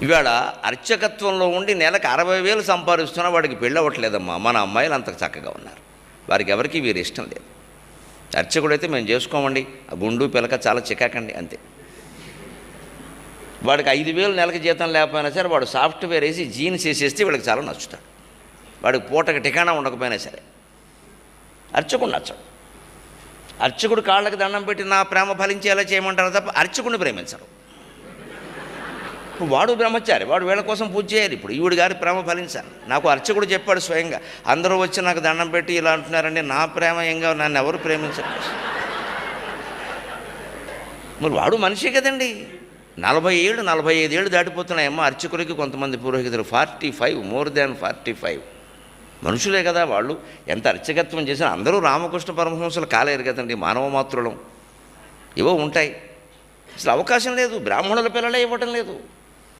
ఇవాళ అర్చకత్వంలో ఉండి నెలకు 60,000 సంపాదిస్తున్నా వాడికి పెళ్ళి అవ్వట్లేదమ్మా. మన అమ్మాయిలు అంత చక్కగా ఉన్నారు. వారికి ఎవరికి వీరి ఇష్టం లేదు. అర్చకుడైతే మేము చేసుకోమండి, ఆ గుండు పిలక చాలా చికాకండి అంతే. వాడికి 5,000 నెలకి జీతం లేకపోయినా సరే వాడు సాఫ్ట్వేర్ వేసి జీన్స్ వేసేస్తే వీళ్ళకి చాలా నచ్చుతాడు. వాడికి పూటకి ఠికానా ఉండకపోయినా సరే అర్చకుడు నచ్చడు. అర్చకుడు కాళ్ళకి దండం పెట్టి నా ప్రేమ ఫలించేలా చేయమంటారు తప్ప అర్చకుడిని ప్రేమించరు. వాడు బ్రహ్మచారి, వాడు వీళ్ళ కోసం పూజ చేయాలి. ఇప్పుడు ఈవిడ గారి ప్రేమ ఫలించాలి. నాకు అర్చకుడు చెప్పాడు స్వయంగా, అందరూ వచ్చి నాకు దండం పెట్టి ఇలా అంటున్నారండి, నా ప్రేమ ఏంగా, నన్ను ఎవరు ప్రేమించరు. మరి వాడు మనిషి కదండి. 40 ఏళ్ళు 45 ఏళ్ళు దాటిపోతున్నాయమ్మా అర్చకులకి. కొంతమంది పురోహితులు 45, మోర్ దాన్ 45 మనుషులే కదా వాళ్ళు. ఎంత అర్చకత్వం చేసినా అందరూ రామకృష్ణ పరమహంసలు కాలేరు కదండి, మానవ మాతృలం. ఏవో ఉంటాయి. అసలు అవకాశం లేదు, బ్రాహ్మణుల పిల్లలే ఇవ్వటం లేదు.